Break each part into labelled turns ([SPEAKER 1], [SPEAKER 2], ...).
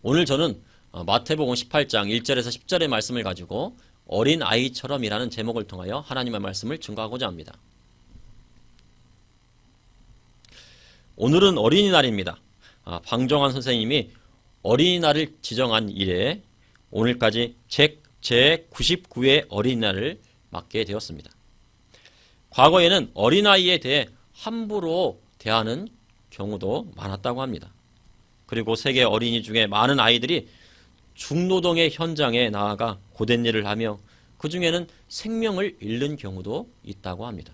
[SPEAKER 1] 오늘 저는 마태복음 18장 1절에서 10절의 말씀을 가지고 어린 아이처럼이라는 제목을 통하여 하나님의 말씀을 증거하고자 합니다. 오늘은 어린이날입니다. 방정환 선생님이 어린이날을 지정한 이래 오늘까지 제99회 어린이날을 맞게 되었습니다. 과거에는 어린아이에 대해 함부로 대하는 경우도 많았다고 합니다. 그리고 세계 어린이 중에 많은 아이들이 중노동의 현장에 나아가 고된 일을 하며 그 중에는 생명을 잃는 경우도 있다고 합니다.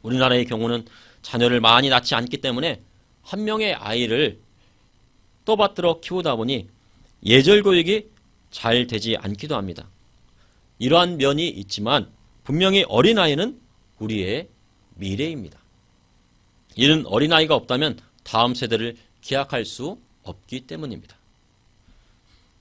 [SPEAKER 1] 우리나라의 경우는 자녀를 많이 낳지 않기 때문에 한 명의 아이를 떠받들어 키우다 보니 예절 교육이 잘 되지 않기도 합니다. 이러한 면이 있지만 분명히 어린아이는 우리의 미래입니다. 이는 어린아이가 없다면 다음 세대를 기약할 수 없기 때문입니다.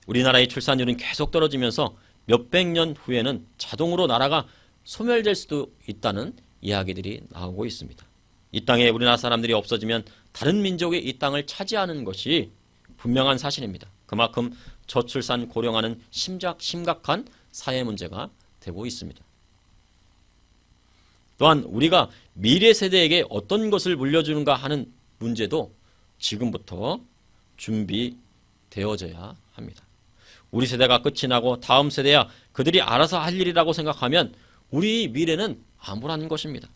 [SPEAKER 1] 우리나라의 출산율은 계속 떨어지면서 몇백 년 후에는 자동으로 나라가 소멸될 수도 있다는 이야기들이 나오고 있습니다. 이 땅에 우리나라 사람들이 없어지면 다른 민족이 이 땅을 차지하는 것이 분명한 사실입니다. 그만큼 저출산 고령화는 심각한 사회 문제가 되고 있습니다. 또한 우리가 미래 세대에게 어떤 것을 물려주는가 하는 문제도 지금부터 준비되어져야 합니다. 우리 세대가 끝이 나고 다음 세대야 그들이 알아서 할 일이라고 생각하면 우리 미래는 암울한 것입니다.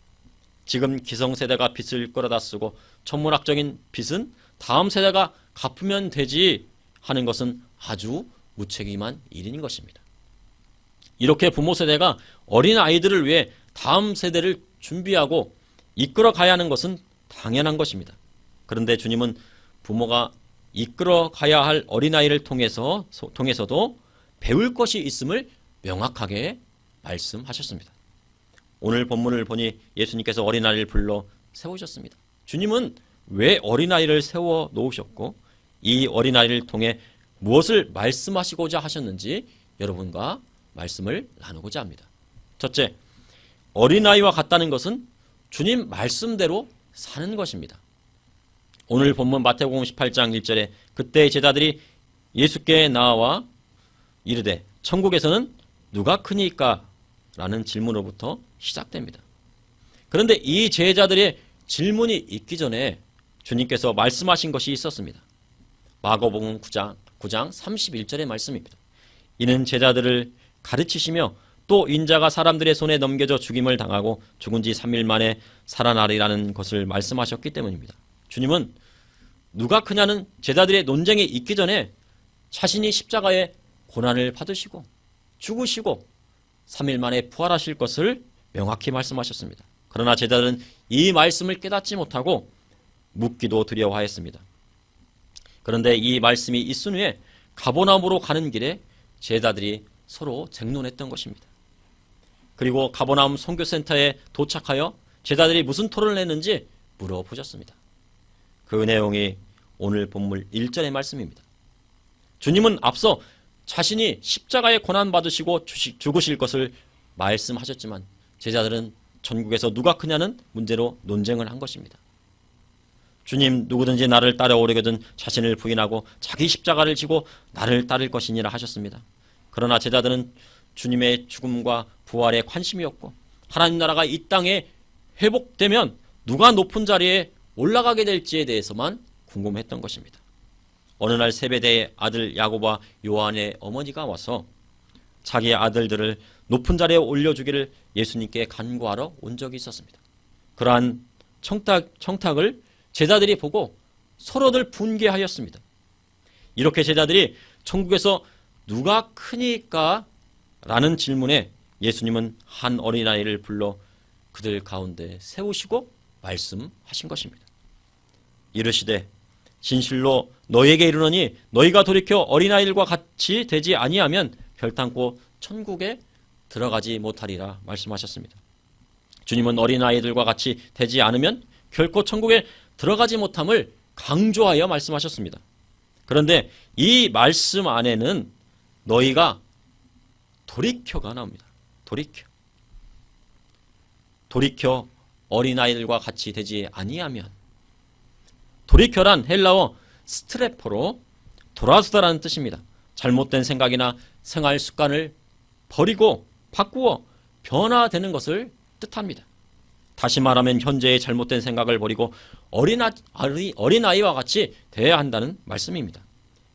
[SPEAKER 1] 지금 기성세대가 빚을 끌어다 쓰고 천문학적인 빚은 다음 세대가 갚으면 되지 하는 것은 아주 무책임한 일인 것입니다. 이렇게 부모 세대가 어린 아이들을 위해 다음 세대를 준비하고 이끌어 가야 하는 것은 당연한 것입니다. 그런데 주님은 부모가 이끌어 가야 할 어린아이를 통해서도 배울 것이 있음을 명확하게 말씀하셨습니다. 오늘 본문을 보니 예수님께서 어린아이를 불러 세우셨습니다. 주님은 왜 어린아이를 세워 놓으셨고 이 어린아이를 통해 무엇을 말씀하시고자 하셨는지 여러분과 말씀을 나누고자 합니다. 첫째, 어린아이와 같다는 것은 주님 말씀대로 사는 것입니다. 오늘 본문 마태복음 18장 1절에 그때 제자들이 예수께 나와 이르되 천국에서는 누가 크니까? 라는 질문으로부터 시작됩니다. 그런데 이 제자들의 질문이 있기 전에 주님께서 말씀하신 것이 있었습니다. 마가복음 9장 31절의 말씀입니다. 이는 제자들을 가르치시며 또 인자가 사람들의 손에 넘겨져 죽임을 당하고 죽은 지 3일 만에 살아나리라는 것을 말씀하셨기 때문입니다. 주님은 누가 크냐는 제자들의 논쟁이 있기 전에 자신이 십자가의 고난을 받으시고 죽으시고 3일 만에 부활하실 것을 명확히 말씀하셨습니다. 그러나 제자들은 이 말씀을 깨닫지 못하고 묻기도 두려워하였습니다. 그런데 이 말씀이 있은 후에 가버나움으로 가는 길에 제자들이 서로 쟁론했던 것입니다. 그리고 가버나움 선교센터에 도착하여 제자들이 무슨 토론을 했는지 물어보셨습니다. 그 내용이 오늘 본문 1절의 말씀입니다. 주님은 앞서 자신이 십자가에 고난받으시고 죽으실 것을 말씀하셨지만 제자들은 천국에서 누가 크냐는 문제로 논쟁을 한 것입니다. 주님, 누구든지 나를 따라오려거든 자신을 부인하고 자기 십자가를 지고 나를 따를 것이니라 하셨습니다. 그러나 제자들은 주님의 죽음과 부활에 관심이 없고 하나님 나라가 이 땅에 회복되면 누가 높은 자리에 올라가게 될지에 대해서만 궁금했던 것입니다. 어느 날 세베대의 아들 야고보와 요한의 어머니가 와서 자기의 아들들을 높은 자리에 올려주기를 예수님께 간구하러 온 적이 있었습니다. 그러한 청탁을 제자들이 보고 서로들 분개하였습니다. 이렇게 제자들이 천국에서 누가 크니까? 라는 질문에 예수님은 한 어린아이를 불러 그들 가운데 세우시고 말씀하신 것입니다. 이르시되 진실로 너희에게 이르노니 너희가 돌이켜 어린아이들과 같이 되지 아니하면 결탄코 천국에 들어가지 못하리라 말씀하셨습니다. 주님은 어린아이들과 같이 되지 않으면 결코 천국에 들어가지 못함을 강조하여 말씀하셨습니다. 그런데 이 말씀 안에는 너희가 돌이켜가 나옵니다. 돌이켜 어린아이들과 같이 되지 아니하면, 돌이켜란 헬라어 스트레포로 돌아서다라는 뜻입니다. 잘못된 생각이나 생활 습관을 버리고 바꾸어 변화되는 것을 뜻합니다. 다시 말하면 현재의 잘못된 생각을 버리고 어린아이와 같이 되어야 한다는 말씀입니다.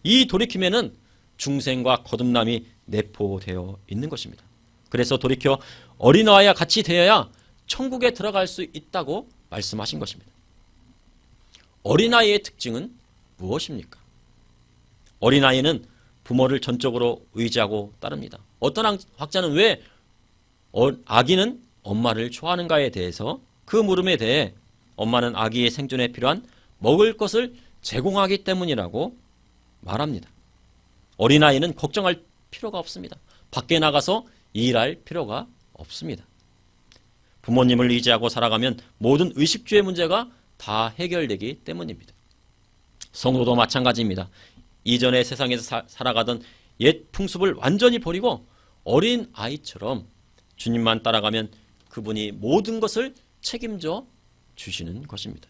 [SPEAKER 1] 이 돌이킴에는 중생과 거듭남이 내포되어 있는 것입니다. 그래서 돌이켜 어린아이와 같이 되어야 천국에 들어갈 수 있다고 말씀하신 것입니다. 어린아이의 특징은 무엇입니까? 어린아이는 부모를 전적으로 의지하고 따릅니다. 어떤 학자는 왜 아기는 엄마를 좋아하는가에 대해서 그 물음에 대해 엄마는 아기의 생존에 필요한 먹을 것을 제공하기 때문이라고 말합니다. 어린아이는 걱정할 필요가 없습니다. 밖에 나가서 일할 필요가 없습니다. 부모님을 의지하고 살아가면 모든 의식주의 문제가 다 해결되기 때문입니다. 성도도 마찬가지입니다. 이전의 세상에서 살아가던 옛 풍습을 완전히 버리고 어린 아이처럼 주님만 따라가면 그분이 모든 것을 책임져 주시는 것입니다.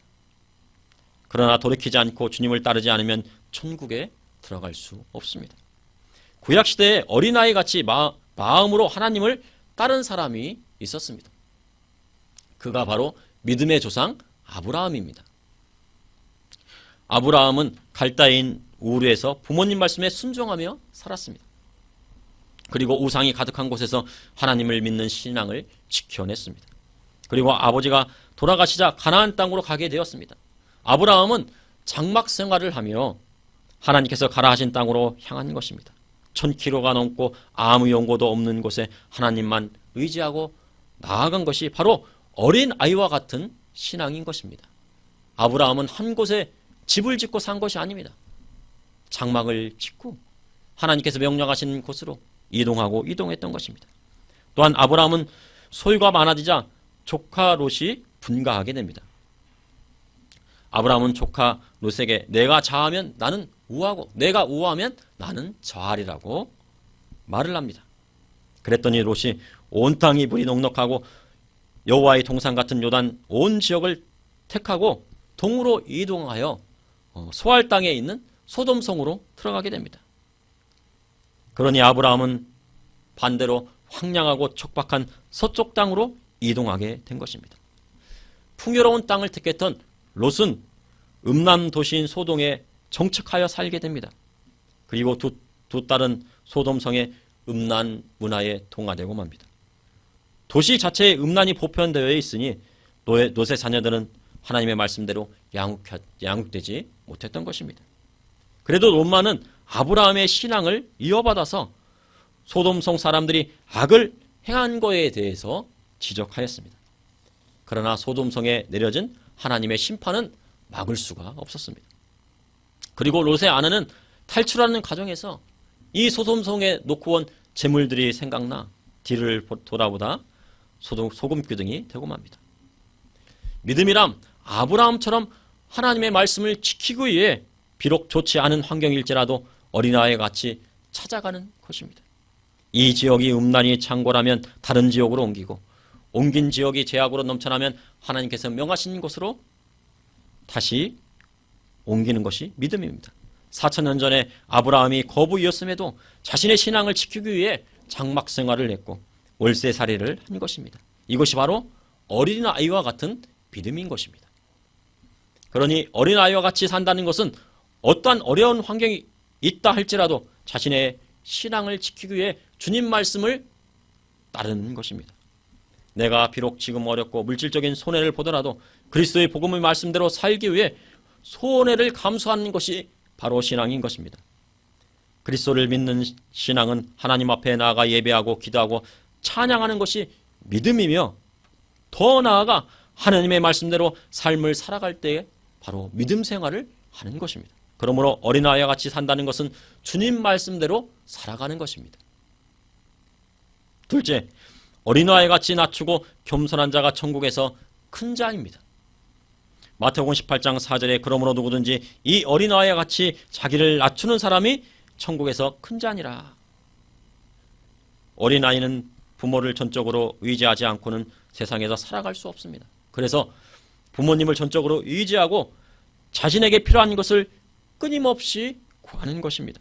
[SPEAKER 1] 그러나 돌이키지 않고 주님을 따르지 않으면 천국에 들어갈 수 없습니다. 구약시대에 어린아이같이 마음으로 하나님을 따른 사람이 있었습니다. 그가 바로 믿음의 조상 아브라함입니다. 아브라함은 갈대인 우르에서 부모님 말씀에 순종하며 살았습니다. 그리고 우상이 가득한 곳에서 하나님을 믿는 신앙을 지켜냈습니다. 그리고 아버지가 돌아가시자 가나안 땅으로 가게 되었습니다. 아브라함은 장막 생활을 하며 하나님께서 가라 하신 땅으로 향한 것입니다. 1000km가 넘고 아무 연고도 없는 곳에 하나님만 의지하고 나아간 것이 바로 어린 아이와 같은 신앙인 것입니다. 아브라함은 한 곳에 집을 짓고 산 것이 아닙니다. 장막을 짓고 하나님께서 명령하신 곳으로 이동했던 것입니다. 또한 아브라함은 소유가 많아지자 조카 롯이 분가하게 됩니다. 아브라함은 조카 롯에게 내가 좌하면 나는 우하고 내가 우하면 나는 좌하리라고 말을 합니다. 그랬더니 롯이 온 땅이 물이 넉넉하고 여호와의 동산 같은 요단 온 지역을 택하고 동으로 이동하여 소알 땅에 있는 소돔성으로 들어가게 됩니다. 그러니 아브라함은 반대로 황량하고 척박한 서쪽 땅으로 이동하게 된 것입니다. 풍요로운 땅을 택했던 롯은 음란 도시인 소돔에 정착하여 살게 됩니다. 그리고 두 딸은 소돔성의 음란 문화에 동화되고 맙니다. 도시 자체에 음란이 보편되어 있으니 롯의 자녀들은 하나님의 말씀대로 양육되지 못했던 것입니다. 그래도 롯만은 아브라함의 신앙을 이어받아서 소돔성 사람들이 악을 행한 것에 대해서 지적하였습니다. 그러나 소돔성에 내려진 하나님의 심판은 막을 수가 없었습니다. 그리고 롯의 아내는 탈출하는 과정에서 이 소돔성에 놓고 온 재물들이 생각나 뒤를 돌아보다 소금기둥이 되고 맙니다. 믿음이란 아브라함처럼 하나님의 말씀을 지키기 위해 비록 좋지 않은 환경일지라도 어린아이와 같이 찾아가는 것입니다. 이 지역이 음란이 창궐하면 다른 지역으로 옮긴 지역이 죄악으로 넘쳐나면 하나님께서 명하신 곳으로 다시 옮기는 것이 믿음입니다. 4000년 전에 아브라함이 거부이었음에도 자신의 신앙을 지키기 위해 장막 생활을 했고 월세살이를 한 것입니다. 이것이 바로 어린아이와 같은 믿음인 것입니다. 그러니 어린아이와 같이 산다는 것은 어떠한 어려운 환경이 있다 할지라도 자신의 신앙을 지키기 위해 주님 말씀을 따르는 것입니다. 내가 비록 지금 어렵고 물질적인 손해를 보더라도 그리스도의 복음의 말씀대로 살기 위해 손해를 감수하는 것이 바로 신앙인 것입니다. 그리스도를 믿는 신앙은 하나님 앞에 나아가 예배하고 기도하고 찬양하는 것이 믿음이며 더 나아가 하나님의 말씀대로 삶을 살아갈 때에 바로 믿음 생활을 하는 것입니다. 그러므로 어린아이와 같이 산다는 것은 주님 말씀대로 살아가는 것입니다. 둘째, 어린아이 같이 낮추고 겸손한 자가 천국에서 큰 자입니다. 마태복음 18장 4절에 그러므로 누구든지 이 어린아이와 같이 자기를 낮추는 사람이 천국에서 큰 자니라. 어린아이는 부모를 전적으로 의지하지 않고는 세상에서 살아갈 수 없습니다. 그래서 부모님을 전적으로 의지하고 자신에게 필요한 것을 끊임없이 구하는 것입니다.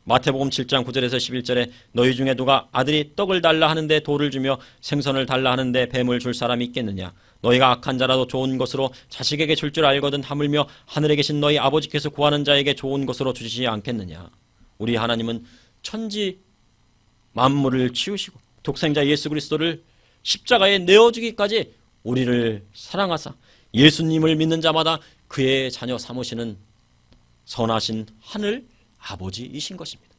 [SPEAKER 1] 마태복음 7장 9절에서 11절에 너희 중에 누가 아들이 떡을 달라 하는데 돌을 주며 생선을 달라 하는데 뱀을 줄 사람이 있겠느냐. 너희가 악한 자라도 좋은 것으로 자식에게 줄 줄 알거든 하물며 하늘에 계신 너희 아버지께서 구하는 자에게 좋은 것으로 주시지 않겠느냐. 우리 하나님은 천지 만물을 치우시고 독생자 예수 그리스도를 십자가에 내어주기까지 우리를 사랑하사 예수님을 믿는 자마다 그의 자녀 삼으시는 선하신 하늘 아버지이신 것입니다.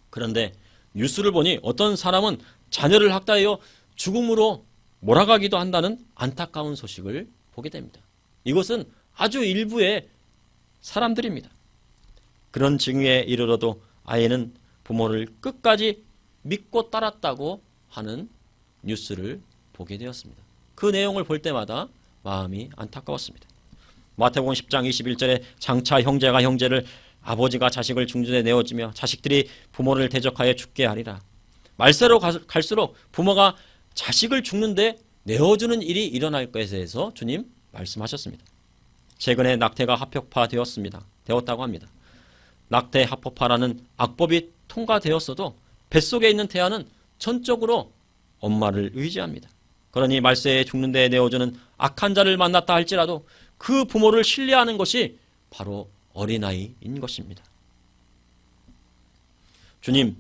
[SPEAKER 1] 그런데 뉴스를 보니 어떤 사람은 자녀를 학대하여 죽음으로 몰아가기도 한다는 안타까운 소식을 보게 됩니다. 이것은 아주 일부의 사람들입니다. 그런 징후에 이르러도 아이는 부모를 끝까지 믿고 따랐다고 하는 뉴스를 보게 되었습니다. 그 내용을 볼 때마다 마음이 안타까웠습니다. 마태복음 10장 21절에 장차 형제가 형제를 아버지가 자식을 중전에 내어주며 자식들이 부모를 대적하여 죽게 하리라. 말세로 갈수록 부모가 자식을 죽는데 내어주는 일이 일어날 것에 대해서 주님 말씀하셨습니다. 최근에 낙태가 합법화되었다고 합니다. 낙태 합법화라는 악법이 통과되었어도 뱃속에 있는 태아는 전적으로 엄마를 의지합니다. 그러니 말세에 죽는 데 내어주는 악한 자를 만났다 할지라도 그 부모를 신뢰하는 것이 바로 어린아이인 것입니다. 주님,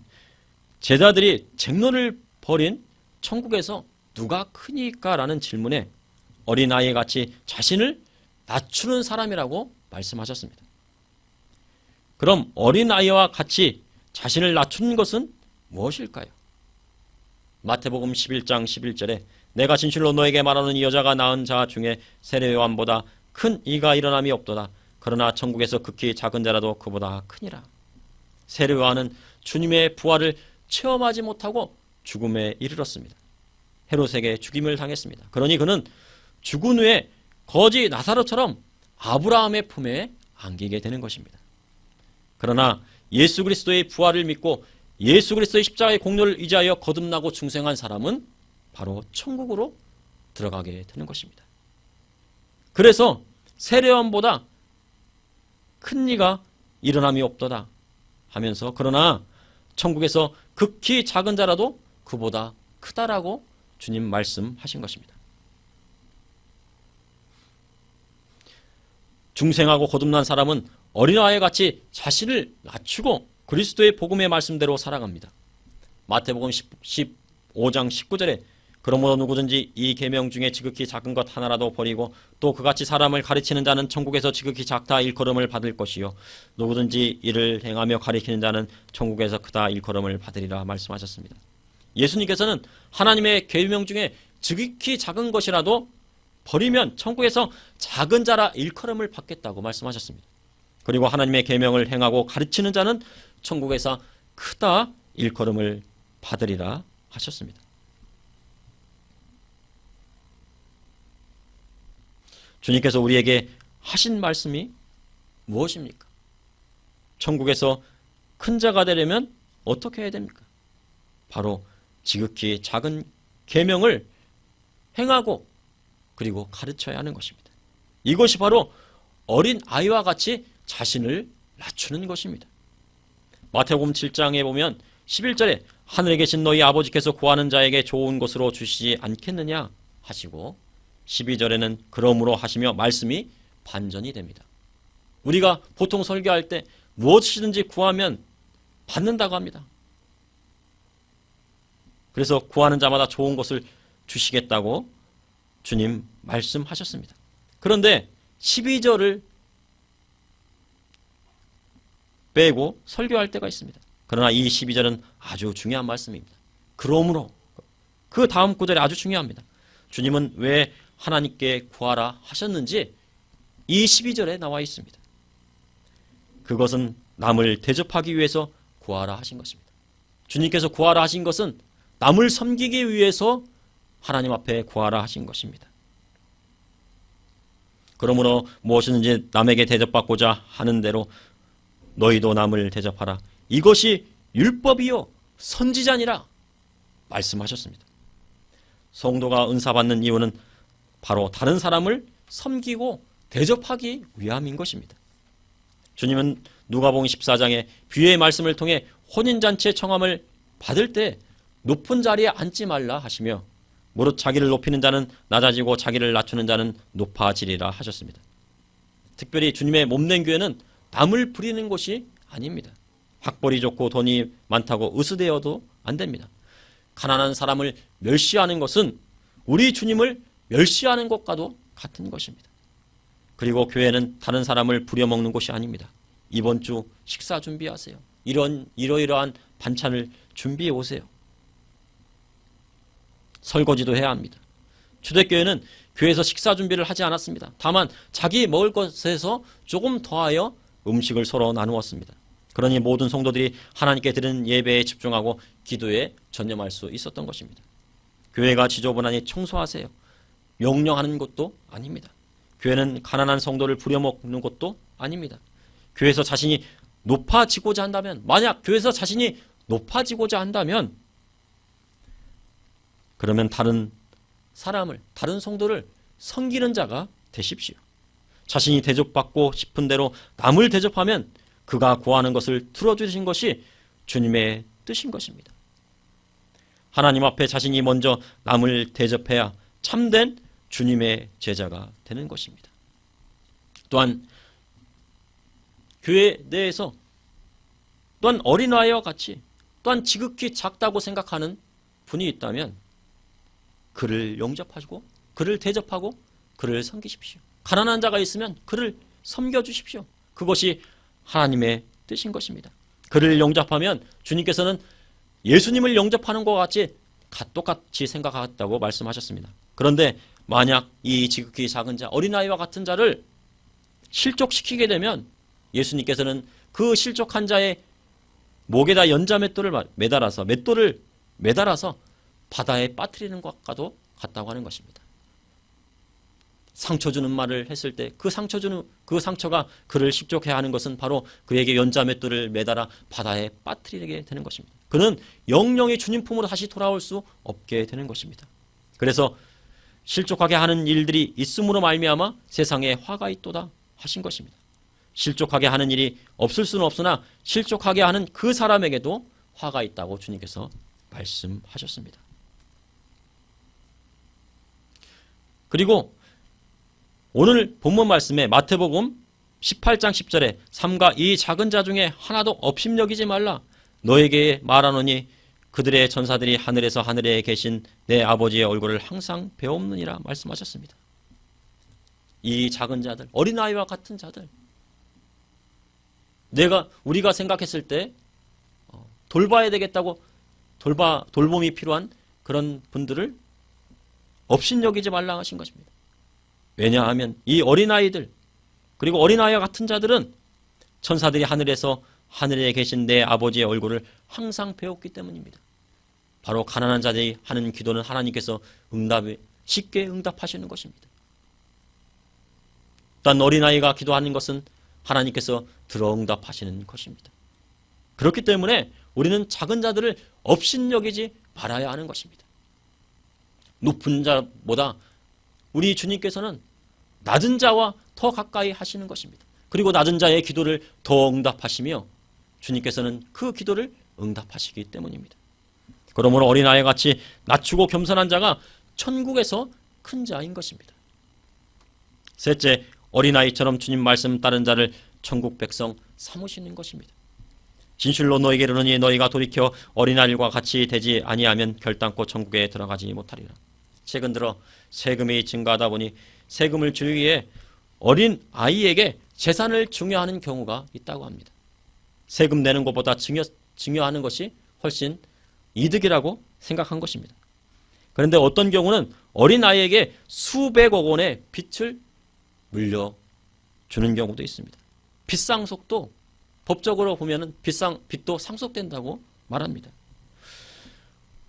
[SPEAKER 1] 제자들이 쟁론을 벌인 천국에서 누가 크니까? 라는 질문에 어린아이 같이 자신을 낮추는 사람이라고 말씀하셨습니다. 그럼 어린아이와 같이 자신을 낮추는 것은 무엇일까요? 마태복음 11장 11절에 내가 진실로 너에게 말하는 이 여자가 낳은 자 중에 세례 요한보다 큰 이가 일어남이 없도다. 그러나 천국에서 극히 작은 자라도 그보다 크니라. 세례 요한은 주님의 부활을 체험하지 못하고 죽음에 이르렀습니다. 헤롯에게 죽임을 당했습니다. 그러니 그는 죽은 후에 거지 나사로처럼 아브라함의 품에 안기게 되는 것입니다. 그러나 예수 그리스도의 부활을 믿고 예수 그리스도의 십자가의 공로를 의지하여 거듭나고 중생한 사람은 바로 천국으로 들어가게 되는 것입니다. 그래서 세례요한보다 큰 이가 일어남이 없도다 하면서 그러나 천국에서 극히 작은 자라도 그보다 크다라고 주님 말씀하신 것입니다. 중생하고 거듭난 사람은 어린아이 같이 자신을 낮추고 그리스도의 복음의 말씀대로 살아갑니다. 마태복음 15장 19절에 그러므로 누구든지 이 계명 중에 지극히 작은 것 하나라도 버리고 또 그같이 사람을 가르치는 자는 천국에서 지극히 작다 일컬음을 받을 것이요 누구든지 이를 행하며 가르치는 자는 천국에서 크다 일컬음을 받으리라 말씀하셨습니다. 예수님께서는 하나님의 계명 중에 지극히 작은 것이라도 버리면 천국에서 작은 자라 일컬음을 받겠다고 말씀하셨습니다. 그리고 하나님의 계명을 행하고 가르치는 자는 천국에서 크다 일컬음을 받으리라 하셨습니다. 주님께서 우리에게 하신 말씀이 무엇입니까? 천국에서 큰 자가 되려면 어떻게 해야 됩니까? 바로 지극히 작은 계명을 행하고 그리고 가르쳐야 하는 것입니다. 이것이 바로 어린 아이와 같이 자신을 낮추는 것입니다. 마태복음 7장에 보면 11절에 하늘에 계신 너희 아버지께서 구하는 자에게 좋은 것으로 주시지 않겠느냐 하시고 12절에는 그러므로 하시며 말씀이 반전이 됩니다. 우리가 보통 설교할 때 무엇이든지 구하면 받는다고 합니다. 그래서 구하는 자마다 좋은 것을 주시겠다고 주님 말씀하셨습니다. 그런데 12절을 빼고 설교할 때가 있습니다. 그러나 이 12절은 아주 중요한 말씀입니다. 그러므로 그 다음 구절이 아주 중요합니다. 주님은 왜 하나님께 구하라 하셨는지 이 12절에 나와 있습니다. 그것은 남을 대접하기 위해서 구하라 하신 것입니다. 주님께서 구하라 하신 것은 남을 섬기기 위해서 하나님 앞에 구하라 하신 것입니다. 그러므로 무엇이든지 남에게 대접받고자 하는 대로 너희도 남을 대접하라. 이것이 율법이요 선지자니라 말씀하셨습니다. 성도가 은사받는 이유는 바로 다른 사람을 섬기고 대접하기 위함인 것입니다. 주님은 누가복음 14장에 비유의 말씀을 통해 혼인잔치의 청함을 받을 때 높은 자리에 앉지 말라 하시며 무릇 자기를 높이는 자는 낮아지고 자기를 낮추는 자는 높아지리라 하셨습니다. 특별히 주님의 몸된 교회는 남을 부리는 곳이 아닙니다. 학벌이 좋고 돈이 많다고 으스대어도 안 됩니다. 가난한 사람을 멸시하는 것은 우리 주님을 멸시하는 것과도 같은 것입니다. 그리고 교회는 다른 사람을 부려먹는 곳이 아닙니다. 이번 주 식사 준비하세요. 이러이러한 반찬을 준비해 오세요. 설거지도 해야 합니다. 초대교회는 교회에서 식사 준비를 하지 않았습니다. 다만 자기 먹을 것에서 조금 더하여 음식을 서로 나누었습니다. 그러니 모든 성도들이 하나님께 드리는 예배에 집중하고 기도에 전념할 수 있었던 것입니다. 교회가 지저분하니 청소하세요. 명령하는 것도 아닙니다. 교회는 가난한 성도를 부려먹는 것도 아닙니다. 교회에서 자신이 높아지고자 한다면, 만약 교회에서 자신이 높아지고자 한다면 그러면 다른 사람을, 다른 성도를 섬기는 자가 되십시오. 자신이 대접받고 싶은 대로 남을 대접하면 그가 구하는 것을 들어주신 것이 주님의 뜻인 것입니다. 하나님 앞에 자신이 먼저 남을 대접해야 참된 주님의 제자가 되는 것입니다. 또한 교회 내에서 또한 어린아이와 같이 또한 지극히 작다고 생각하는 분이 있다면 그를 영접하시고 그를 대접하고 그를 섬기십시오. 가난한 자가 있으면 그를 섬겨주십시오. 그것이 하나님의 뜻인 것입니다. 그를 영접하면 주님께서는 예수님을 영접하는 것과 같이 똑같이 생각하겠다고 말씀하셨습니다. 그런데 만약 이 지극히 작은 자, 어린아이와 같은 자를 실족시키게 되면 예수님께서는 그 실족한 자의 목에다 연자 맷돌을 매달아서 바다에 빠뜨리는 것과도 같다고 하는 것입니다. 상처 주는 말을 했을 때 그 상처가 그를 식족해 하는 것은 바로 그에게 연자 맷돌을 매달아 바다에 빠뜨리게 되는 것입니다. 그는 영영이 주님 품으로 다시 돌아올 수 없게 되는 것입니다. 그래서 실족하게 하는 일들이 있음으로 말미암아 세상에 화가 있도다 하신 것입니다. 실족하게 하는 일이 없을 수는 없으나 실족하게 하는 그 사람에게도 화가 있다고 주님께서 말씀하셨습니다. 그리고 오늘 본문 말씀에 마태복음 18장 10절에 삼가 이 작은 자 중에 하나도 업심여기지 말라 너에게 말하노니 그들의 전사들이 하늘에 계신 내 아버지의 얼굴을 항상 배옵느니라 말씀하셨습니다. 이 작은 자들, 어린아이와 같은 자들, 우리가 생각했을 때 돌봐야 되겠다고 돌봄이 필요한 그런 분들을 업신여기지 말라 하신 것입니다. 왜냐하면 이 어린아이들 그리고 어린아이와 같은 자들은 천사들이 하늘에 계신 내 아버지의 얼굴을 항상 배웠기 때문입니다. 바로 가난한 자들이 하는 기도는 하나님께서 쉽게 응답하시는 것입니다. 또한 어린아이가 기도하는 것은 하나님께서 들어 응답하시는 것입니다. 그렇기 때문에 우리는 작은 자들을 업신여기지 말아야 하는 것입니다. 높은 자보다 우리 주님께서는 낮은 자와 더 가까이 하시는 것입니다. 그리고 낮은 자의 기도를 더 응답하시며 주님께서는 그 기도를 응답하시기 때문입니다. 그러므로 어린아이 같이 낮추고 겸손한 자가 천국에서 큰 자인 것입니다. 셋째, 어린아이처럼 주님 말씀 따른 자를 천국 백성 삼으시는 것입니다. 진실로 너희에게 이르노니 너희가 돌이켜 어린아이들과 같이 되지 아니하면 결단코 천국에 들어가지 못하리라. 최근 들어 세금이 증가하다 보니 세금을 주기 위해 어린 아이에게 재산을 증여하는 경우가 있다고 합니다. 세금 내는 것보다 증여하는 것이 훨씬 이득이라고 생각한 것입니다. 그런데 어떤 경우는 어린 아이에게 수백억 원의 빚을 물려주는 경우도 있습니다. 빚상속도 법적으로 보면 빚도 상속된다고 말합니다.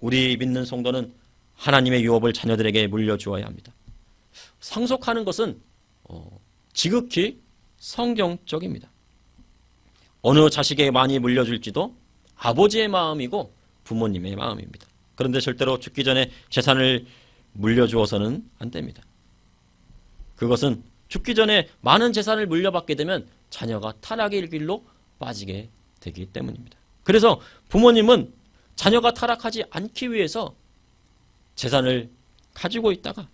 [SPEAKER 1] 우리 믿는 성도는 하나님의 유업을 자녀들에게 물려주어야 합니다. 상속하는 것은 지극히 성경적입니다. 어느 자식에게 많이 물려줄지도 아버지의 마음이고 부모님의 마음입니다. 그런데 절대로 죽기 전에 재산을 물려주어서는 안 됩니다. 그것은 죽기 전에 많은 재산을 물려받게 되면 자녀가 타락의 길로 빠지게 되기 때문입니다. 그래서 부모님은 자녀가 타락하지 않기 위해서 재산을 가지고 있다가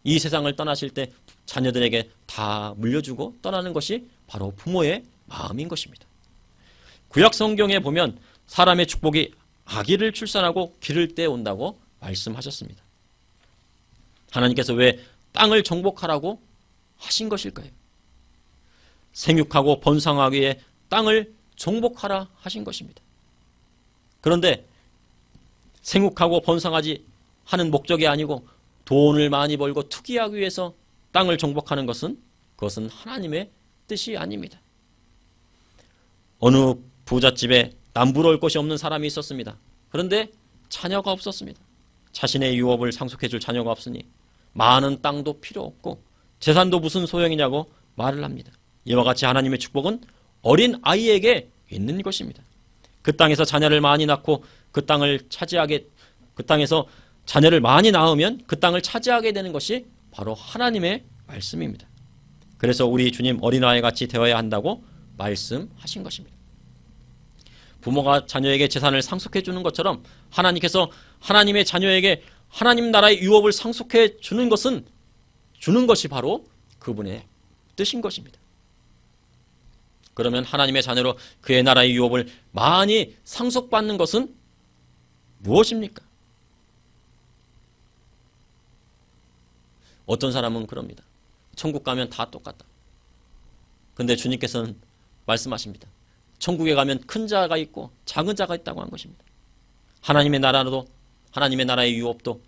[SPEAKER 1] 이 세상을 떠나실 때 자녀들에게 다 물려주고 떠나는 것이 바로 부모의 마음인 것입니다. 구약 성경에 보면 사람의 축복이 아기를 출산하고 기를 때 온다고 말씀하셨습니다. 하나님께서 왜 땅을 정복하라고 하신 것일까요? 생육하고 번성하기 위해 땅을 정복하라 하신 것입니다. 그런데 생육하고 번성하지 하는 목적이 아니고 돈을 많이 벌고 투기하기 위해서 땅을 정복하는 것은 그것은 하나님의 뜻이 아닙니다. 어느 부잣집에 남부러울 것이 없는 사람이 있었습니다. 그런데 자녀가 없었습니다. 자신의 유업을 상속해 줄 자녀가 없으니 많은 땅도 필요 없고 재산도 무슨 소용이냐고 말을 합니다. 이와 같이 하나님의 축복은 어린 아이에게 있는 것입니다. 그 땅에서 자녀를 많이 낳고 그 땅에서 자녀를 많이 낳으면 그 땅을 차지하게 되는 것이 바로 하나님의 말씀입니다. 그래서 우리 주님 어린아이 같이 되어야 한다고 말씀하신 것입니다. 부모가 자녀에게 재산을 상속해 주는 것처럼 하나님께서 하나님의 자녀에게 하나님 나라의 유업을 상속해 주는 것이 바로 그분의 뜻인 것입니다. 그러면 하나님의 자녀로 그의 나라의 유업을 많이 상속받는 것은 무엇입니까? 어떤 사람은 그럽니다. 천국 가면 다 똑같다. 근데 주님께서는 말씀하십니다. 천국에 가면 큰 자가 있고 작은 자가 있다고 한 것입니다. 하나님의 나라도 하나님의 나라의 유업도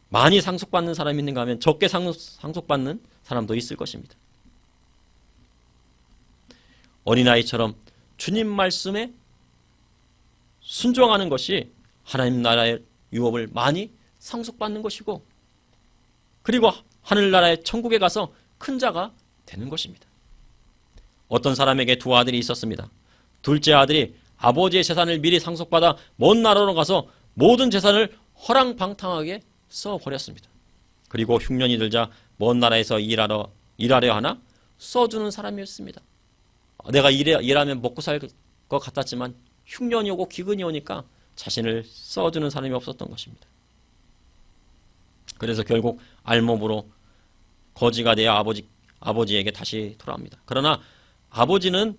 [SPEAKER 1] 많이 상속받는 사람이 있는가 하면 적게 상속받는 사람도 있을 것입니다. 어린아이처럼 주님 말씀에 순종하는 것이 하나님 나라의 유업을 많이 상속받는 것이고 그리고 하늘나라의 천국에 가서 큰 자가 되는 것입니다. 어떤 사람에게 두 아들이 있었습니다. 둘째 아들이 아버지의 재산을 미리 상속받아 먼 나라로 가서 모든 재산을 허랑방탕하게 써버렸습니다. 그리고 흉년이 들자 먼 나라에서 일하려 하나 써주는 사람이었습니다. 내가 일하면 먹고 살 것 같았지만 흉년이 오고 기근이 오니까 자신을 써주는 사람이 없었던 것입니다. 그래서 결국 알몸으로 거지가 되어 아버지에게 다시 돌아옵니다. 그러나 아버지는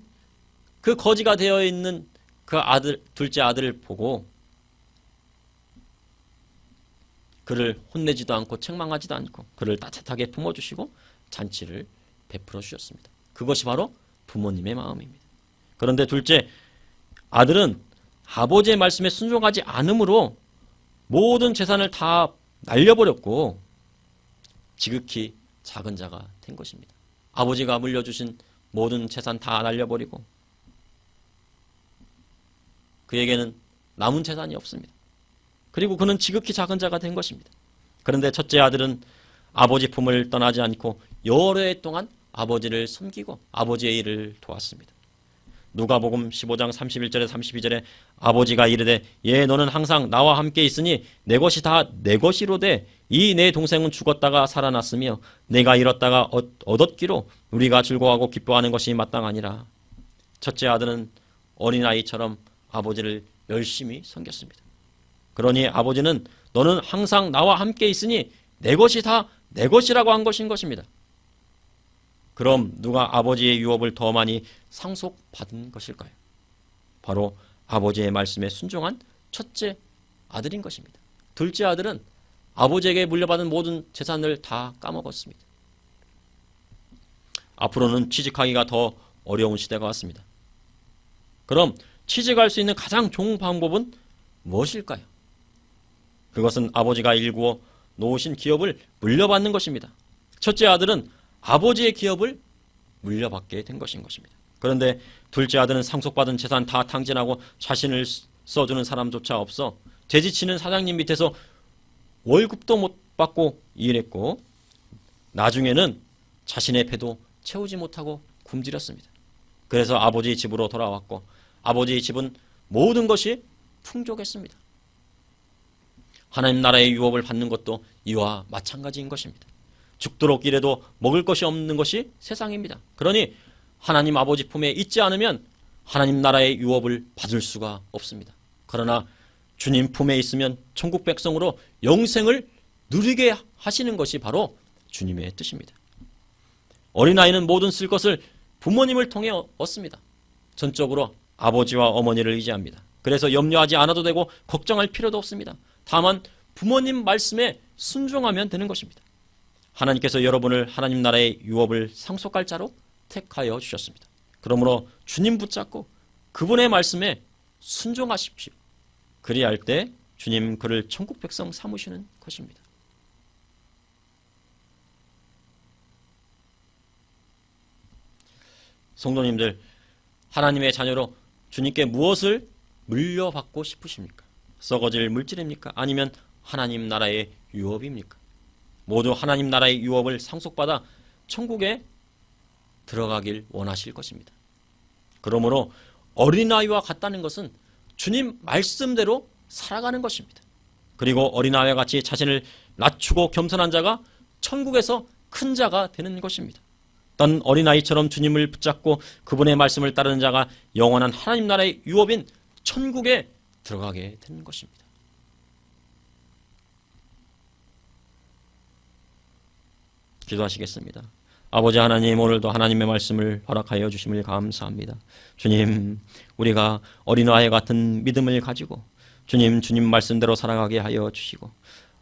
[SPEAKER 1] 그 거지가 되어 있는 그 둘째 아들을 보고 그를 혼내지도 않고 책망하지도 않고 그를 따뜻하게 품어주시고 잔치를 베풀어 주셨습니다. 그것이 바로 부모님의 마음입니다. 그런데 둘째 아들은 아버지의 말씀에 순종하지 않으므로 모든 재산을 다 날려버렸고 지극히 작은 자가 된 것입니다. 아버지가 물려주신 모든 재산 다 날려버리고 그에게는 남은 재산이 없습니다. 그리고 그는 지극히 작은 자가 된 것입니다. 그런데 첫째 아들은 아버지 품을 떠나지 않고 여러 해 동안 아버지를 섬기고 아버지의 일을 도왔습니다. 누가복음 15장 31절에 32절에 아버지가 이르되 예 너는 항상 나와 함께 있으니 내 것이 다 내 것이로되 이 내 동생은 죽었다가 살아났으며 내가 잃었다가 얻었기로 우리가 즐거워하고 기뻐하는 것이 마땅하니라. 첫째 아들은 어린아이처럼 아버지를 열심히 섬겼습니다. 그러니 아버지는 너는 항상 나와 함께 있으니 내 것이 다 내 것이라고 한 것인 것입니다. 그럼 누가 아버지의 유업을 더 많이 상속받은 것일까요? 바로 아버지의 말씀에 순종한 첫째 아들인 것입니다. 둘째 아들은 아버지에게 물려받은 모든 재산을 다 까먹었습니다. 앞으로는 취직하기가 더 어려운 시대가 왔습니다. 그럼 취직할 수 있는 가장 좋은 방법은 무엇일까요? 그것은 아버지가 일구어 놓으신 기업을 물려받는 것입니다. 첫째 아들은 아버지의 기업을 물려받게 된 것인 것입니다. 그런데 둘째 아들은 상속받은 재산 다 탕진하고 자신을 써주는 사람조차 없어 돼지치는 사장님 밑에서 월급도 못 받고 일했고 나중에는 자신의 배도 채우지 못하고 굶주렸습니다. 그래서 아버지 집으로 돌아왔고 아버지의 집은 모든 것이 풍족했습니다. 하나님 나라의 유업을 받는 것도 이와 마찬가지인 것입니다. 죽도록 일해도 먹을 것이 없는 것이 세상입니다. 그러니 하나님 아버지 품에 있지 않으면 하나님 나라의 유업을 받을 수가 없습니다. 그러나 주님 품에 있으면 천국 백성으로 영생을 누리게 하시는 것이 바로 주님의 뜻입니다. 어린아이는 모든 쓸 것을 부모님을 통해 얻습니다. 전적으로 아버지와 어머니를 의지합니다. 그래서 염려하지 않아도 되고 걱정할 필요도 없습니다. 다만 부모님 말씀에 순종하면 되는 것입니다. 하나님께서 여러분을 하나님 나라의 유업을 상속할 자로 택하여 주셨습니다. 그러므로 주님 붙잡고 그분의 말씀에 순종하십시오. 그리할 때 주님 그를 천국 백성 삼으시는 것입니다. 성도님들, 하나님의 자녀로 주님께 무엇을 물려받고 싶으십니까? 썩어질 물질입니까? 아니면 하나님 나라의 유업입니까? 모두 하나님 나라의 유업을 상속받아 천국에 들어가길 원하실 것입니다. 그러므로 어린아이와 같다는 것은 주님 말씀대로 살아가는 것입니다. 그리고 어린아이와 같이 자신을 낮추고 겸손한 자가 천국에서 큰 자가 되는 것입니다. 어떤 어린아이처럼 주님을 붙잡고 그분의 말씀을 따르는 자가 영원한 하나님 나라의 유업인 천국에 들어가게 되는 것입니다. 기도하시겠습니다. 아버지 하나님, 오늘도 하나님의 말씀을 허락하여 주심을 감사합니다. 주님, 우리가 어린아이 같은 믿음을 가지고 주님 말씀대로 살아가게 하여 주시고,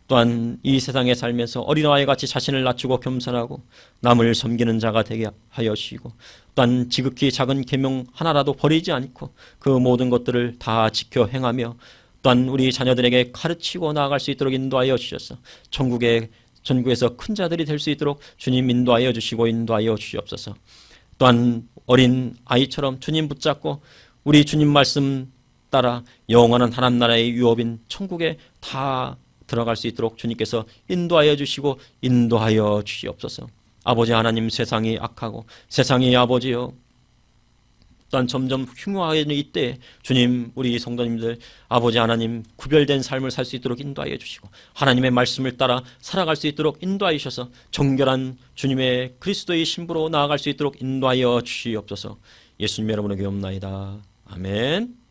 [SPEAKER 1] 또한 이 세상에 살면서 어린아이 같이 자신을 낮추고 겸손하고 남을 섬기는 자가 되게 하여 주시고, 또한 지극히 작은 계명 하나라도 버리지 않고 그 모든 것들을 다 지켜 행하며 또한 우리 자녀들에게 가르치고 나아갈 수 있도록 인도하여 주셔서 전국에서 큰 자들이 될 수 있도록 주님 인도하여 주시고 인도하여 주시옵소서. 또한 어린 아이처럼 주님 붙잡고 우리 주님 말씀 따라 영원한 하나님 나라의 유업인 천국에 다 들어갈 수 있도록 주님께서 인도하여 주시고 인도하여 주시옵소서. 아버지 하나님, 세상이 악하고 세상이 아버지여 또한 점점 흉화하는 이때 주님, 우리 성도님들 아버지 하나님 구별된 삶을 살 수 있도록 인도하여 주시고 하나님의 말씀을 따라 살아갈 수 있도록 인도하여 주셔서 정결한 주님의 그리스도의 신부로 나아갈 수 있도록 인도하여 주시옵소서. 예수님 여러분에게 옵나이다. 아멘.